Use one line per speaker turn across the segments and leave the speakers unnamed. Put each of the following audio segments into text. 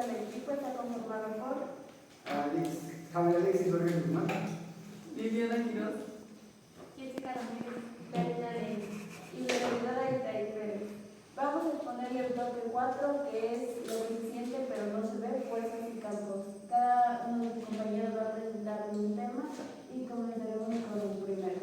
del equipo está conformado por
Javier Alexis Rodríguez Guzmán,
Liliana Quiroz,
Jessica Ramírez, Karina Ley y la servidora Itaí Pérez. Vamos a exponer el bloque 4, que es lo que se siente pero no se ve, fuerzas y campos. Cada uno de los compañeros va a presentar un tema y comenzaremos con el primero.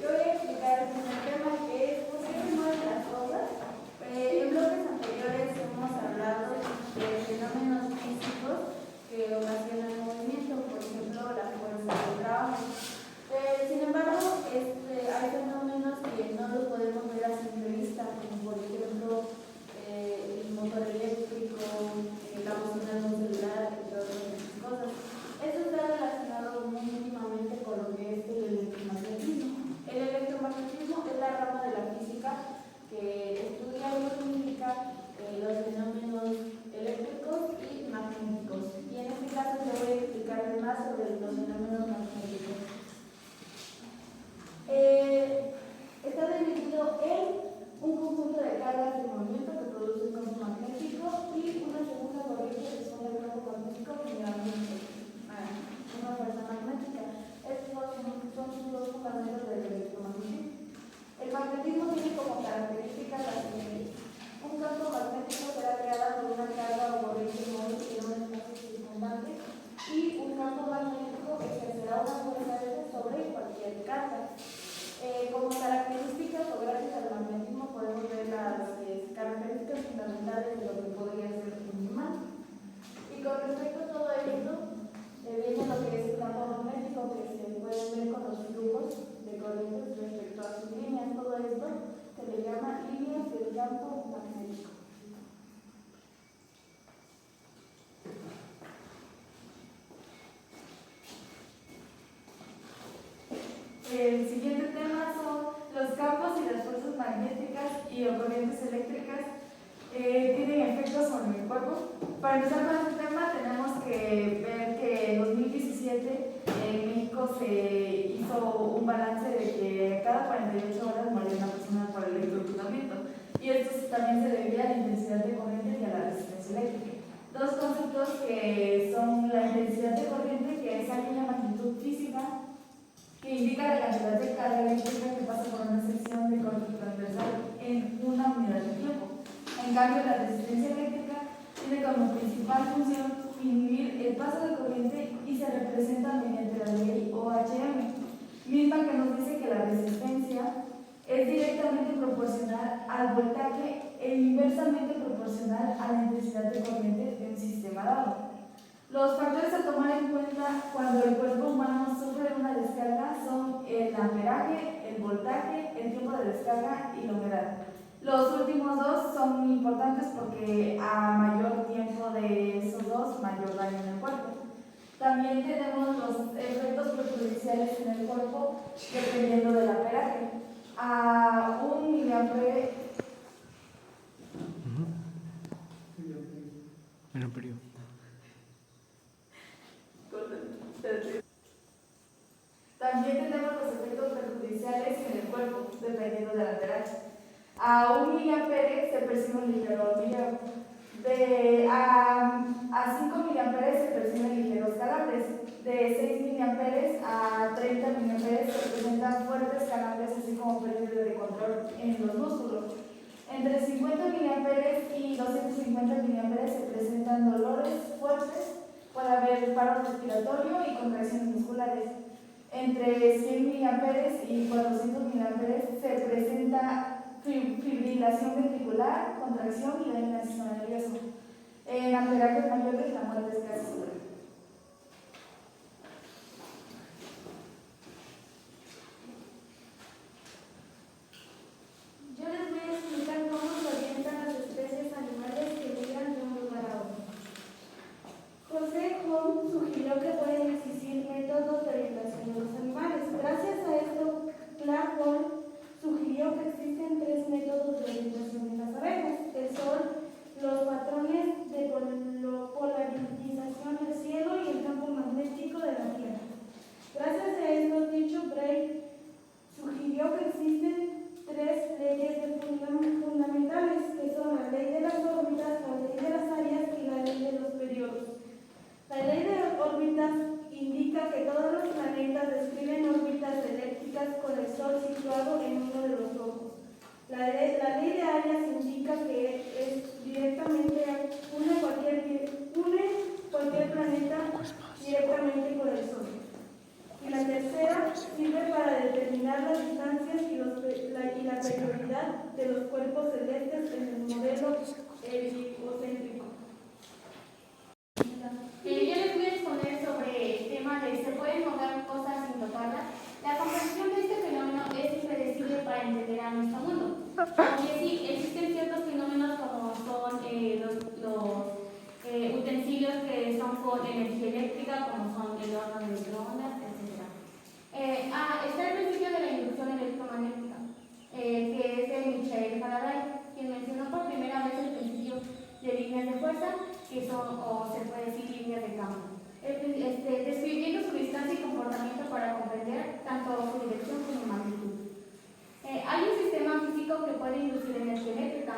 Yo voy a explicar el primer tema, que es por qué se mueven las cosas. En bloques anteriores hemos hablado de fenómenos físicos que ocasionan movimiento, por ejemplo, la fuerza del trabajo. Sin embargo, hay fenómenos que no los podemos ver a simple vista, como por ejemplo el motor eléctrico, la bocina de un celular y todas esas cosas. Esto está relacionado muy íntimamente con lo que es el electromagnetismo. El electromagnetismo es la rama de la física que estudia y unifica los fenómenos eléctricos y magnéticos. Y en este caso te voy a explicar más sobre los fenómenos magnéticos. Está dividido en un conjunto de cargas de movimiento que produce un campo magnético y una segunda corriente que son el campo magnético generalmente una fuerza magnética. Estos son sus dos fundamentos del electromagnetismo. El magnetismo tiene como características las siguientes. Un campo magnético será creado por una carga o corriente móvil en un espacio circundante y un campo magnético ejercerá una fuerza F sobre cualquier carga. Como características o gracias al magnetismo podemos ver las características fundamentales de lo que podría ser un imán. Y con respecto a todo esto, viene lo que es el campo magnético, que se puede ver con los flujos de corrientes respecto a sus líneas. Todo esto se le llama líneas del campo magnético.
El siguiente tema son los campos y las fuerzas magnéticas y o corrientes eléctricas tienen efectos sobre el cuerpo. Para empezar con este tema tenemos que ver que en 2017 en México se hizo un balance de que cada 48 horas moría una persona por electrocutamiento, y esto también se debía a la intensidad de corriente y a la resistencia eléctrica. Dos conceptos que son la intensidad de corriente, que es aquella magnitud física que indica la cantidad de carga eléctrica que pasa por una sección de corte transversal en una unidad de tiempo. En cambio, la resistencia eléctrica tiene como principal función inhibir el paso de corriente y se representa mediante la ley OHM, misma que nos dice que la resistencia es directamente proporcional al voltaje e inversamente proporcional a la intensidad de corriente de un sistema dado. Los factores a tomar en cuenta cuando el cuerpo humano sufre una descarga son el amperaje, el voltaje, el tiempo de descarga y la humedad. Los últimos dos son importantes porque a mayor tiempo de esos dos, mayor daño en el cuerpo. También tenemos los efectos perjudiciales en el cuerpo dependiendo del amperaje. A 1 miliampere También tenemos los efectos perjudiciales en el cuerpo, dependiendo del amperaje. A 1 miliamperes se percibe un ligero hormigueo. A 5 miliamperes se perciben ligeros calambres. De 6 miliamperes a 30 miliamperes se presentan fuertes calambres, así como pérdida de control en los músculos. Entre 50 miliamperes y 250 miliamperes se presentan dolores fuertes, puede haber paro respiratorio y contracciones musculares. Entre 100 miliamperes y 400 miliamperes se presenta fibrilación ventricular, contracción y daño al sistema nervioso. En amperajes mayores la muerte es casi segura.
Yo les voy a explicar cómo se orientan las especies animales que migran de un lugar a otro. José Hom sugirió que pueden existir métodos de orientación de los animales. Gracias a esto, Clark Hall sugirió que existen 3 métodos de orientación en las abejas, que son los patrones de polarización la perioridad de los cuerpos celestes en el modelo heliocéntrico.
Yo les voy a exponer sobre el tema de ¿se pueden mover cosas sin tocarlas? La comprensión de este fenómeno es impredecible para entender a nuestro mundo. Aunque sí, existen ciertos fenómenos como son los utensilios que son con energía eléctrica, como son el horno de microondas, etc. Está el principio de la inducción electromagnética, que es de Michael Faraday, quien mencionó por primera vez el principio de líneas de fuerza, que son, o se puede decir, líneas de campo, describiendo su distancia y comportamiento para comprender tanto su dirección como magnitud. Hay un sistema físico que puede inducir energía eléctrica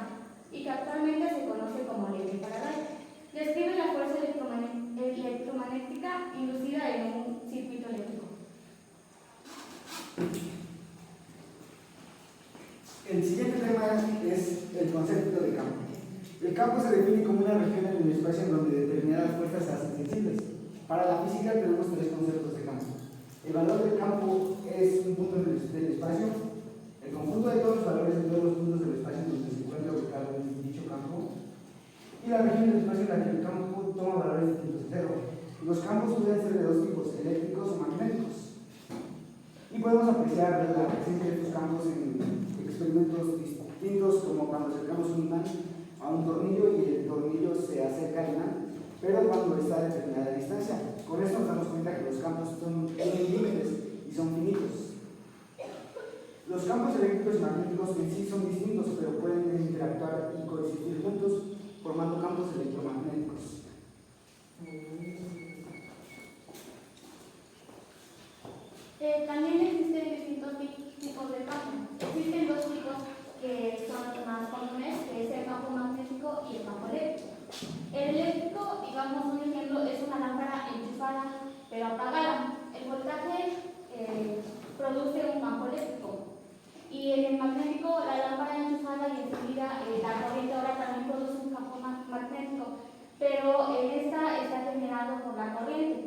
y que actualmente se conoce como ley de Faraday. Describe la fuerza electromagnética inducida en un circuito eléctrico.
El siguiente tema es el concepto de campo. El campo se define como una región en el espacio en donde determinadas fuerzas se hacen sensibles. Para la física tenemos tres conceptos de campo. El valor del campo es un punto del espacio, el conjunto de todos los valores de todos los puntos del espacio en donde se encuentra ubicado dicho campo, y la región del espacio en la que el campo toma valores distintos de cero. Los campos pueden ser de dos tipos, eléctricos o magnéticos. Y podemos apreciar la presencia de estos campos en experimentos distintos, como cuando acercamos un imán a un tornillo y el tornillo se acerca al imán, pero cuando está a determinada distancia. Con esto nos damos cuenta que los campos tienen límites y son finitos. Los campos eléctricos y magnéticos en sí son distintos, pero pueden interactuar y coexistir juntos, formando campos electromagnéticos.
También existen distintos tipos de campo. Existen dos tipos que son los más comunes, que es el campo magnético y el campo eléctrico. El eléctrico, digamos un ejemplo, es una lámpara enchufada pero apagada. El voltaje produce un campo eléctrico. Y en el magnético, la lámpara enchufada y encendida, la corriente ahora también produce un campo magnético, pero en esta está generado por la corriente.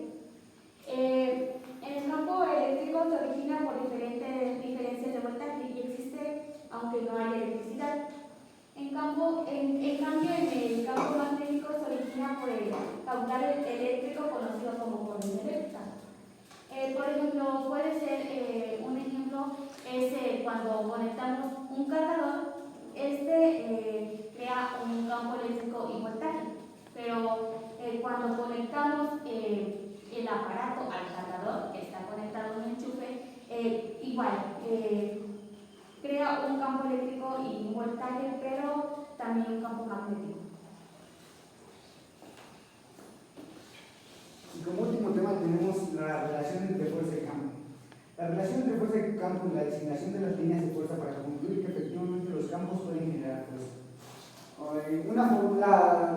En el campo eléctrico se origina por diferentes diferencias de voltaje y existe aunque no haya electricidad. En cambio, en el campo magnético se origina por el caudal eléctrico conocido como corriente eléctrica. Por ejemplo, puede ser un ejemplo es cuando conectamos un cargador, crea un campo eléctrico y voltaje, pero cuando conectamos el aparato al cargador, que está conectado a un enchufe, igual crea un campo eléctrico y un voltaje, pero también un campo magnético.
Y como último tema tenemos la relación entre fuerza y campo. La relación entre fuerza y campo y la designación de las líneas de fuerza para concluir que efectivamente los campos pueden generar fuerza.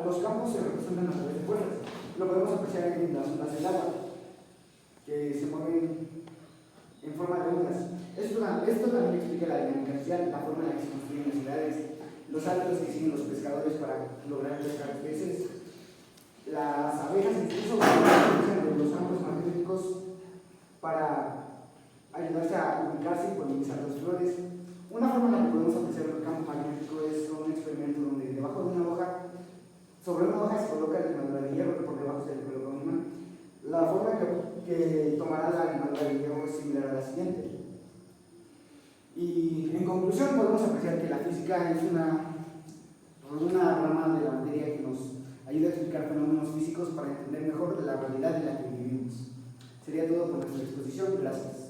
Los campos se representan a través de fuerzas. Lo podemos apreciar en las ondas del agua, que se mueven en forma de ondas. Esto también explica la dinámica social, la forma en la que se construyen las ciudades, los hábitos que siguen los pescadores para lograr pescar peces. Las abejas incluso utilizan los campos magnéticos para ayudarse a ubicarse y polinizar las flores. Una forma en la que podemos apreciar el campo magnético es un experimento donde debajo de una hoja, sobre una hoja se coloca la limadura de hierro, que por debajo se le coloca un imán. La forma que tomará la limadura de hierro es similar a la siguiente. Y en conclusión podemos apreciar que la física es una rama de la materia que nos ayuda a explicar fenómenos físicos para entender mejor la realidad en la que vivimos. Sería todo por nuestra exposición. Gracias.